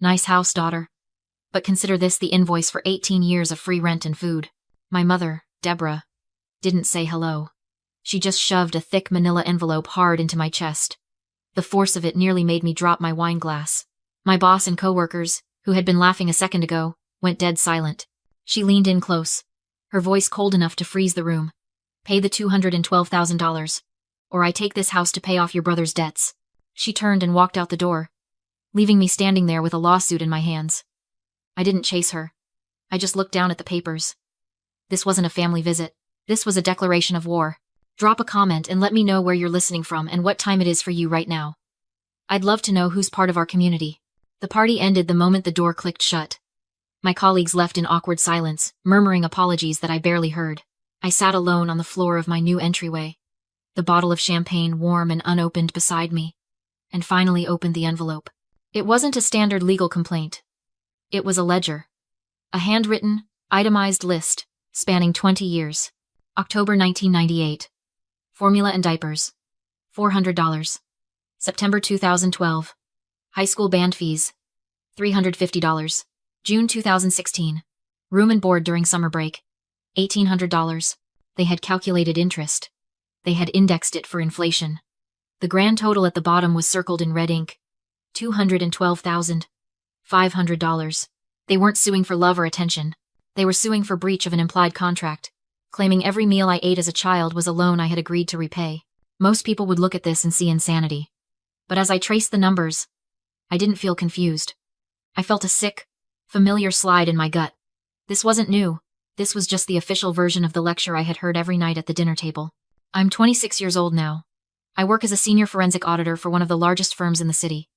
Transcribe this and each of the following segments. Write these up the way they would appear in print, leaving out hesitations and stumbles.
Nice house, daughter. But consider this the invoice for 18 years of free rent and food. My mother, Deborah, didn't say hello. She just shoved a thick manila envelope hard into my chest. The force of it nearly made me drop my wine glass. My boss and coworkers, who had been laughing a second ago, went dead silent. She leaned in close, her voice cold enough to freeze the room. Pay the $212,000, or I take this house to pay off your brother's debts. She turned and walked out the door, leaving me standing there with a lawsuit in my hands. I didn't chase her. I just looked down at the papers. This wasn't a family visit. This was a declaration of war. Drop a comment and let me know where you're listening from and what time it is for you right now. I'd love to know who's part of our community. The party ended the moment the door clicked shut. My colleagues left in awkward silence, murmuring apologies that I barely heard. I sat alone on the floor of my new entryway, the bottle of champagne warm and unopened beside me, and finally opened the envelope. It wasn't a standard legal complaint. It was a ledger. A handwritten, itemized list, spanning 20 years. October 1998. Formula and diapers. $400. September 2012. High school band fees. $350. June 2016. Room and board during summer break. $1,800. They had calculated interest. They had indexed it for inflation. The grand total at the bottom was circled in red ink. $212,500. They weren't suing for love or attention. They were suing for breach of an implied contract, claiming every meal I ate as a child was a loan I had agreed to repay. Most people would look at this and see insanity. But as I traced the numbers, I didn't feel confused. I felt a sick, familiar slide in my gut. This wasn't new. This was just the official version of the lecture I had heard every night at the dinner table. I'm 26 years old now. I work as a senior forensic auditor for one of the largest firms in the city.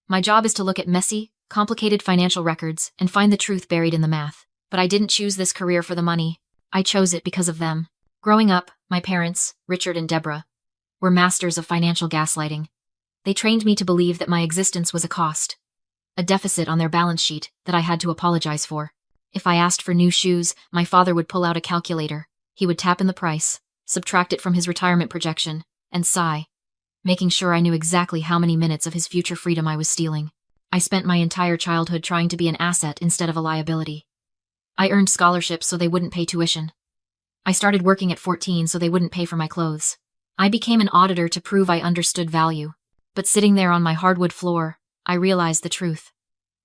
My job is to look at messy, complicated financial records and find the truth buried in the math. But I didn't choose this career for the money. I chose it because of them. Growing up, my parents, Richard and Deborah, were masters of financial gaslighting. They trained me to believe that my existence was a cost, a deficit on their balance sheet that I had to apologize for. If I asked for new shoes, my father would pull out a calculator. He would tap in the price, subtract it from his retirement projection, and sigh, making sure I knew exactly how many minutes of his future freedom I was stealing. I spent my entire childhood trying to be an asset instead of a liability. I earned scholarships so they wouldn't pay tuition. I started working at 14 so they wouldn't pay for my clothes. I became an auditor to prove I understood value. But sitting there on my hardwood floor, I realized the truth.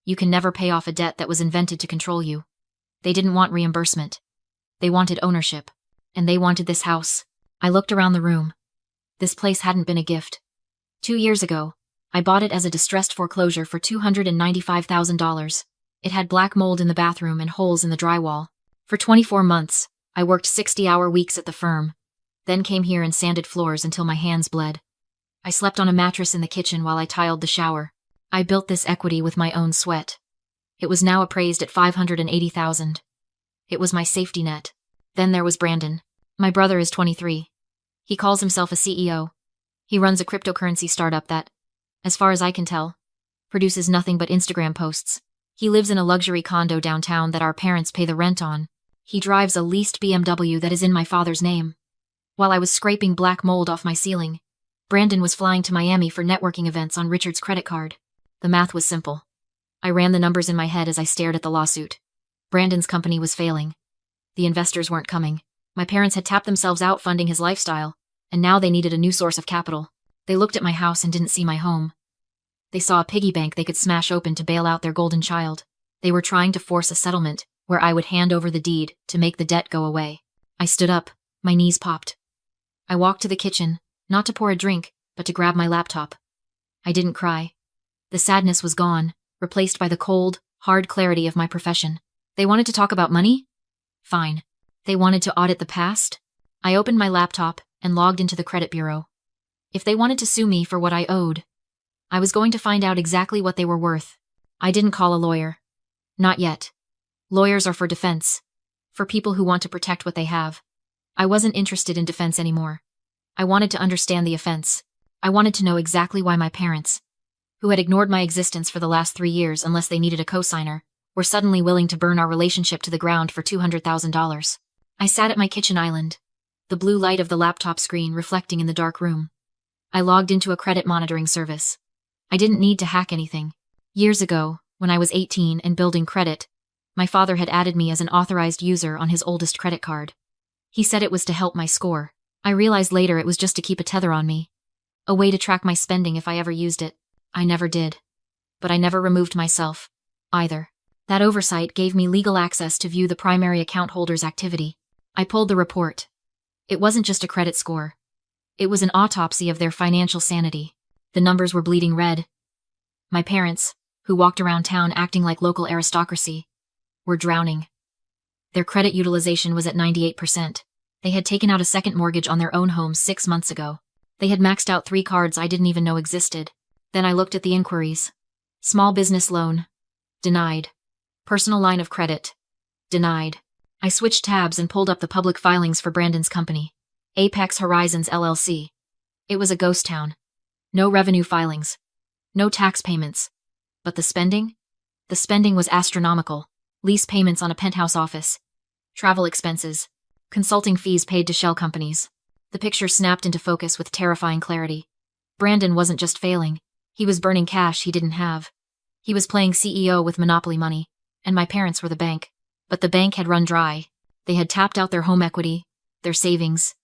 You can never pay off a debt that was invented to control you. They didn't want reimbursement. They wanted ownership. And they wanted this house. I looked around the room. This place hadn't been a gift. 2 years ago, I bought it as a distressed foreclosure for $295,000. It had black mold in the bathroom and holes in the drywall. For 24 months, I worked 60-hour weeks at the firm, then came here and sanded floors until my hands bled. I slept on a mattress in the kitchen while I tiled the shower. I built this equity with my own sweat. It was now appraised at $580,000. It was my safety net. Then there was Brandon. My brother is 23. He calls himself a CEO. He runs a cryptocurrency startup that, as far as I can tell, produces nothing but Instagram posts. He lives in a luxury condo downtown that our parents pay the rent on. He drives a leased BMW that is in my father's name. While I was scraping black mold off my ceiling, Brandon was flying to Miami for networking events on Richard's credit card. The math was simple. I ran the numbers in my head as I stared at the lawsuit. Brandon's company was failing. The investors weren't coming. My parents had tapped themselves out funding his lifestyle, and now they needed a new source of capital. They looked at my house and didn't see my home. They saw a piggy bank they could smash open to bail out their golden child. They were trying to force a settlement where I would hand over the deed to make the debt go away. I stood up, my knees popped. I walked to the kitchen, not to pour a drink, but to grab my laptop. I didn't cry. The sadness was gone, replaced by the cold, hard clarity of my profession. They wanted to talk about money? Fine. They wanted to audit the past? I opened my laptop and logged into the credit bureau. If they wanted to sue me for what I owed, I was going to find out exactly what they were worth. I didn't call a lawyer. Not yet. Lawyers are for defense. For people who want to protect what they have. I wasn't interested in defense anymore. I wanted to understand the offense. I wanted to know exactly why my parents, who had ignored my existence for the last 3 years unless they needed a cosigner, were suddenly willing to burn our relationship to the ground for $200,000. I sat at my kitchen island, the blue light of the laptop screen reflecting in the dark room. I logged into a credit monitoring service. I didn't need to hack anything. Years ago, When I was 18 and building credit, my father had added me as an authorized user on his oldest credit card. He said it was to help my score. I realized later it was just to keep a tether on me. A way to track my spending if I ever used it. I never did. But I never removed myself, either. That oversight gave me legal access to view the primary account holder's activity. I pulled the report. It wasn't just a credit score. It was an autopsy of their financial sanity. The numbers were bleeding red. My parents, who walked around town acting like local aristocracy, were drowning. Their credit utilization was at 98%. They had taken out a second mortgage on their own home 6 months ago. They had maxed out 3 cards I didn't even know existed. Then I looked at the inquiries. Small business loan. Denied. Personal line of credit. Denied. I switched tabs and pulled up the public filings for Brandon's company, Apex Horizons LLC. It was a ghost town. No revenue filings. No tax payments. But the spending? The spending was astronomical. Lease payments on a penthouse office. Travel expenses. Consulting fees paid to shell companies. The picture snapped into focus with terrifying clarity. Brandon wasn't just failing. He was burning cash he didn't have. He was playing CEO with monopoly money, and my parents were the bank. But the bank had run dry. They had tapped out their home equity, their savings,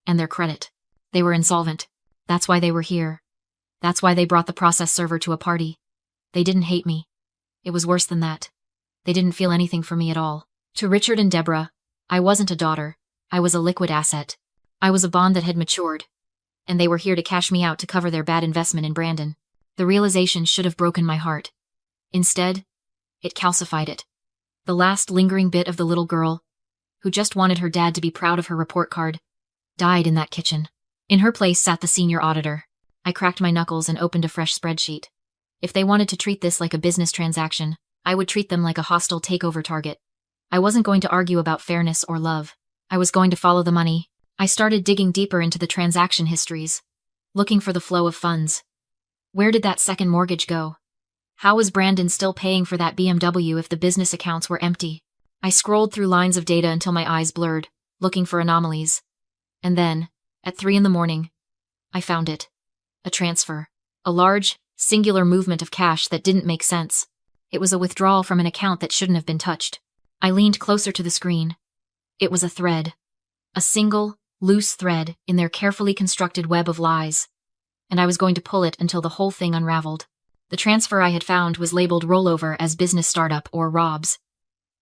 and their credit. They were insolvent. That's why they were here. That's why they brought the process server to a party. They didn't hate me. It was worse than that. They didn't feel anything for me at all. To Richard and Deborah, I wasn't a daughter. I was a liquid asset. I was a bond that had matured. And they were here to cash me out to cover their bad investment in Brandon. The realization should have broken my heart. Instead, it calcified it. The last lingering bit of the little girl, who just wanted her dad to be proud of her report card, died in that kitchen. In her place sat the senior auditor. I cracked my knuckles and opened a fresh spreadsheet. If they wanted to treat this like a business transaction, I would treat them like a hostile takeover target. I wasn't going to argue about fairness or love. I was going to follow the money. I started digging deeper into the transaction histories, looking for the flow of funds. Where did that second mortgage go? How was Brandon still paying for that BMW if the business accounts were empty? I scrolled through lines of data until my eyes blurred, looking for anomalies. And then, at 3 a.m, I found it. A transfer. A large, singular movement of cash that didn't make sense. It was a withdrawal from an account that shouldn't have been touched. I leaned closer to the screen. It was a thread. A single, loose thread in their carefully constructed web of lies. And I was going to pull it until the whole thing unraveled. The transfer I had found was labeled rollover as business startup or ROBS.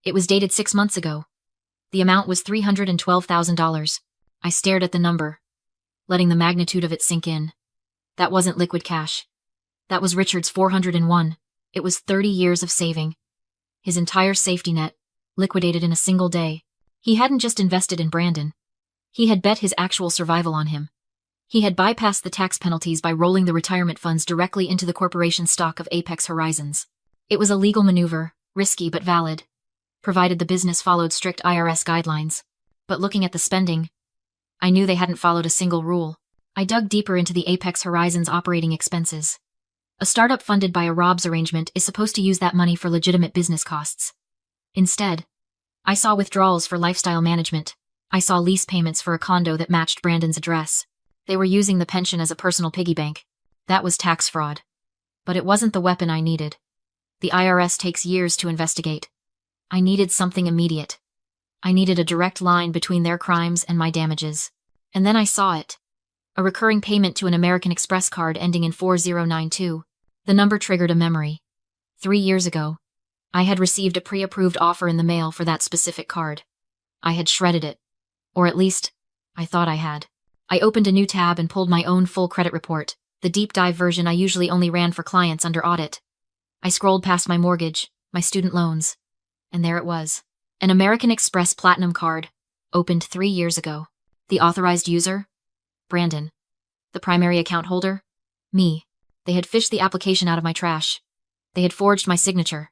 It was dated 6 months ago. The amount was $312,000. I stared at the number, letting the magnitude of it sink in. That wasn't liquid cash. That was Richard's 401. It was 30 years of saving. His entire safety net, liquidated in a single day. He hadn't just invested in Brandon. He had bet his actual survival on him. He had bypassed the tax penalties by rolling the retirement funds directly into the corporation stock of Apex Horizons. It was a legal maneuver, risky but valid, provided the business followed strict IRS guidelines. But looking at the spending, I knew they hadn't followed a single rule. I dug deeper into the Apex Horizons operating expenses. A startup funded by a ROBS arrangement is supposed to use that money for legitimate business costs. Instead, I saw withdrawals for lifestyle management. I saw lease payments for a condo that matched Brandon's address. They were using the pension as a personal piggy bank. That was tax fraud. But it wasn't the weapon I needed. The IRS takes years to investigate. I needed something immediate. I needed a direct line between their crimes and my damages. And then I saw it. A recurring payment to an American Express card ending in 4092. The number triggered a memory. 3 years ago, I had received a pre-approved offer in the mail for that specific card. I had shredded it. Or at least, I thought I had. I opened a new tab and pulled my own full credit report, the deep dive version I usually only ran for clients under audit. I scrolled past my mortgage, my student loans. And there it was. An American Express Platinum card, opened 3 years ago. The authorized user? Brandon. The primary account holder? Me. They had fished the application out of my trash. They had forged my signature.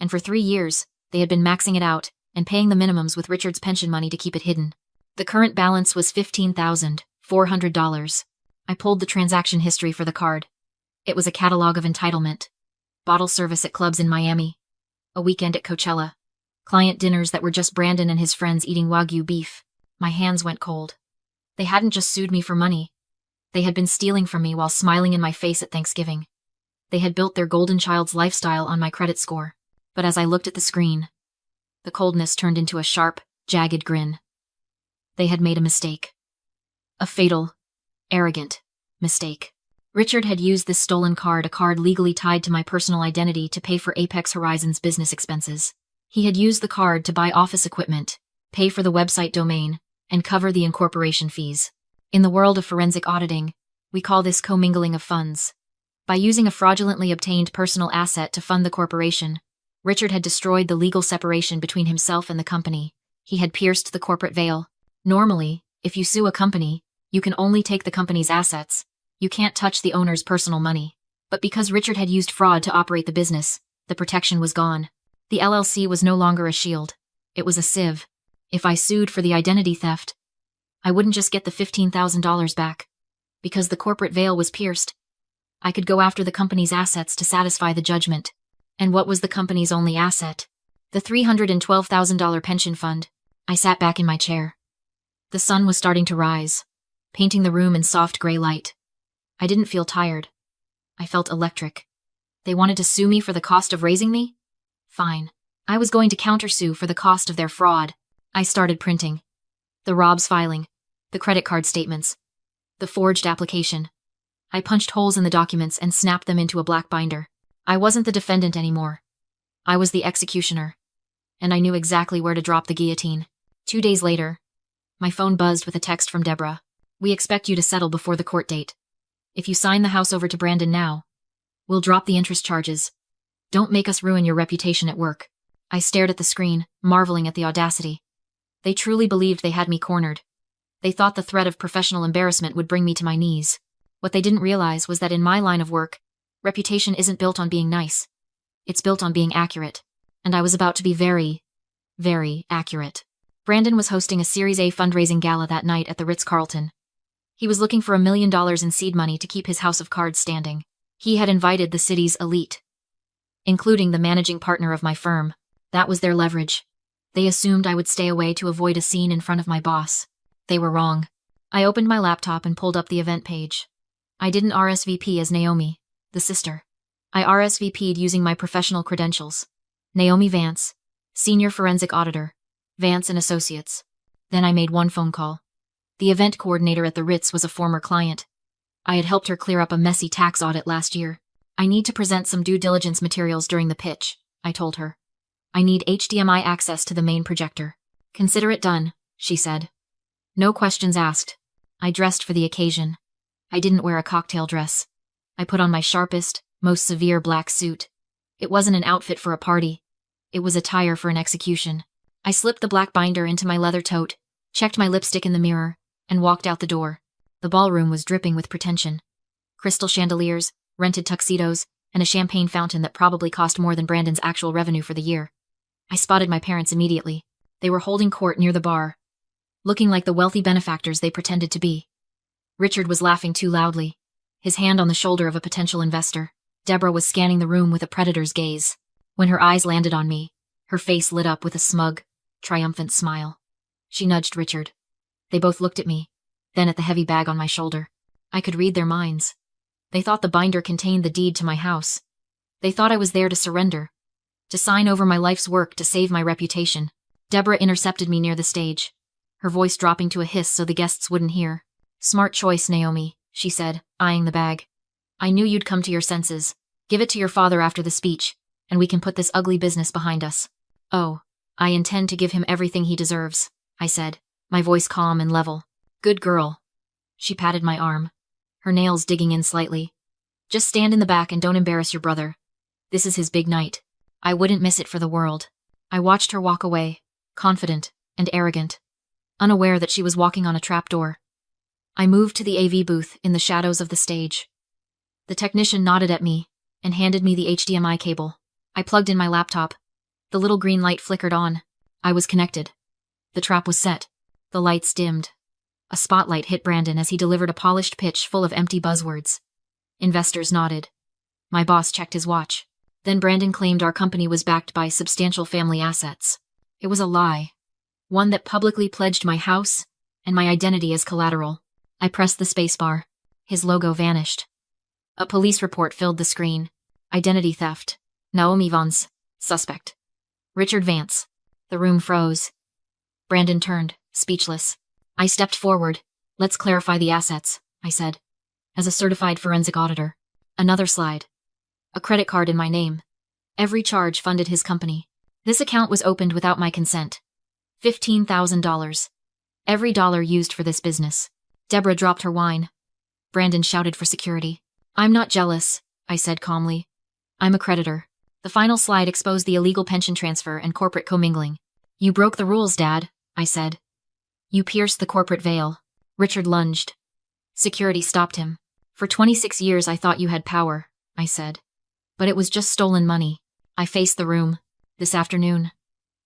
And for 3 years, they had been maxing it out and paying the minimums with Richard's pension money to keep it hidden. The current balance was $15,400. I pulled the transaction history for the card. It was a catalog of entitlement. Bottle service at clubs in Miami. A weekend at Coachella. Client dinners that were just Brandon and his friends eating Wagyu beef. My hands went cold. They hadn't just sued me for money. They had been stealing from me while smiling in my face at Thanksgiving. They had built their golden child's lifestyle on my credit score. But as I looked at the screen, the coldness turned into a sharp, jagged grin. They had made a mistake. A fatal, arrogant mistake. Richard had used this stolen card, a card legally tied to my personal identity, to pay for Apex Horizons' business expenses. He had used the card to buy office equipment, pay for the website domain, and cover the incorporation fees. In the world of forensic auditing, we call this commingling of funds. By using a fraudulently obtained personal asset to fund the corporation, Richard had destroyed the legal separation between himself and the company. He had pierced the corporate veil. Normally, if you sue a company, you can only take the company's assets. You can't touch the owner's personal money. But because Richard had used fraud to operate the business, the protection was gone. The LLC was no longer a shield. It was a sieve. If I sued for the identity theft, I wouldn't just get the $15,000 back. Because the corporate veil was pierced, I could go after the company's assets to satisfy the judgment. And what was the company's only asset? The $312,000 pension fund. I sat back in my chair. The sun was starting to rise, painting the room in soft gray light. I didn't feel tired. I felt electric. They wanted to sue me for the cost of raising me? Fine. I was going to countersue for the cost of their fraud. I started printing. The Rob's filing. The credit card statements. The forged application. I punched holes in the documents and snapped them into a black binder. I wasn't the defendant anymore. I was the executioner. And I knew exactly where to drop the guillotine. 2 days later, my phone buzzed with a text from Deborah. We expect you to settle before the court date. If you sign the house over to Brandon now, we'll drop the interest charges. Don't make us ruin your reputation at work. I stared at the screen, marveling at the audacity. They truly believed they had me cornered. They thought the threat of professional embarrassment would bring me to my knees. What they didn't realize was that in my line of work, reputation isn't built on being nice. It's built on being accurate. And I was about to be very, very accurate. Brandon was hosting a Series A fundraising gala that night at the Ritz-Carlton. He was looking for $1 million in seed money to keep his house of cards standing. He had invited the city's elite, including the managing partner of my firm. That was their leverage. They assumed I would stay away to avoid a scene in front of my boss. They were wrong. I opened my laptop and pulled up the event page. I didn't RSVP as Naomi, the sister. I RSVP'd using my professional credentials. Naomi Vance, Senior Forensic Auditor, Vance & Associates. Then I made one phone call. The event coordinator at the Ritz was a former client. I had helped her clear up a messy tax audit last year. I need to present some due diligence materials during the pitch, I told her. I need HDMI access to the main projector. Consider it done, she said. No questions asked. I dressed for the occasion. I didn't wear a cocktail dress. I put on my sharpest, most severe black suit. It wasn't an outfit for a party. It was attire for an execution. I slipped the black binder into my leather tote, checked my lipstick in the mirror, and walked out the door. The ballroom was dripping with pretension. Crystal chandeliers, rented tuxedos, and a champagne fountain that probably cost more than Brandon's actual revenue for the year. I spotted my parents immediately. They were holding court near the bar, looking like the wealthy benefactors they pretended to be. Richard was laughing too loudly, his hand on the shoulder of a potential investor. Deborah was scanning the room with a predator's gaze. When her eyes landed on me, her face lit up with a smug, triumphant smile. She nudged Richard. They both looked at me, then at the heavy bag on my shoulder. I could read their minds. They thought the binder contained the deed to my house. They thought I was there to surrender, to sign over my life's work to save my reputation. Deborah intercepted me near the stage, her voice dropping to a hiss so the guests wouldn't hear. Smart choice, Naomi, she said, eyeing the bag. I knew you'd come to your senses. Give it to your father after the speech, and we can put this ugly business behind us. Oh, I intend to give him everything he deserves, I said, my voice calm and level. Good girl. She patted my arm, her nails digging in slightly. Just stand in the back and don't embarrass your brother. This is his big night. I wouldn't miss it for the world. I watched her walk away, confident and arrogant, unaware that she was walking on a trapdoor. I moved to the AV booth in the shadows of the stage. The technician nodded at me and handed me the HDMI cable. I plugged in my laptop. The little green light flickered on. I was connected. The trap was set. The lights dimmed. A spotlight hit Brandon as he delivered a polished pitch full of empty buzzwords. Investors nodded. My boss checked his watch. Then Brandon claimed our company was backed by substantial family assets. It was a lie. One that publicly pledged my house and my identity as collateral. I pressed the spacebar. His logo vanished. A police report filled the screen. Identity theft. Naomi Vance. Suspect. Richard Vance. The room froze. Brandon turned, speechless. I stepped forward. Let's clarify the assets, I said. As a certified forensic auditor. Another slide. A credit card in my name. Every charge funded his company. This account was opened without my consent. $15,000. Every dollar used for this business. Deborah dropped her wine. Brandon shouted for security. I'm not jealous, I said calmly. I'm a creditor. The final slide exposed the illegal pension transfer and corporate commingling. You broke the rules, Dad, I said. You pierced the corporate veil. Richard lunged. Security stopped him. For 26 years I thought you had power, I said. But it was just stolen money. I faced the room. This afternoon.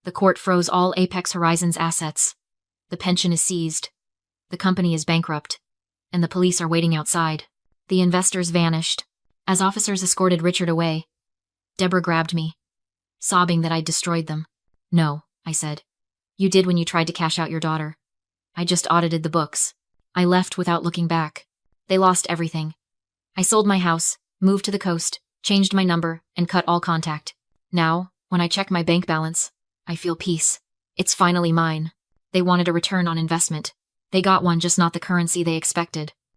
The court froze all Apex Horizons assets. The pension is seized. The company is bankrupt. And the police are waiting outside. The investors vanished. As officers escorted Richard away, Deborah grabbed me, sobbing that I'd destroyed them. No, I said. You did when you tried to cash out your daughter. I just audited the books. I left without looking back. They lost everything. I sold my house, moved to the coast, changed my number, and cut all contact. Now, when I check my bank balance, I feel peace. It's finally mine. They wanted a return on investment. They got one, just not the currency they expected.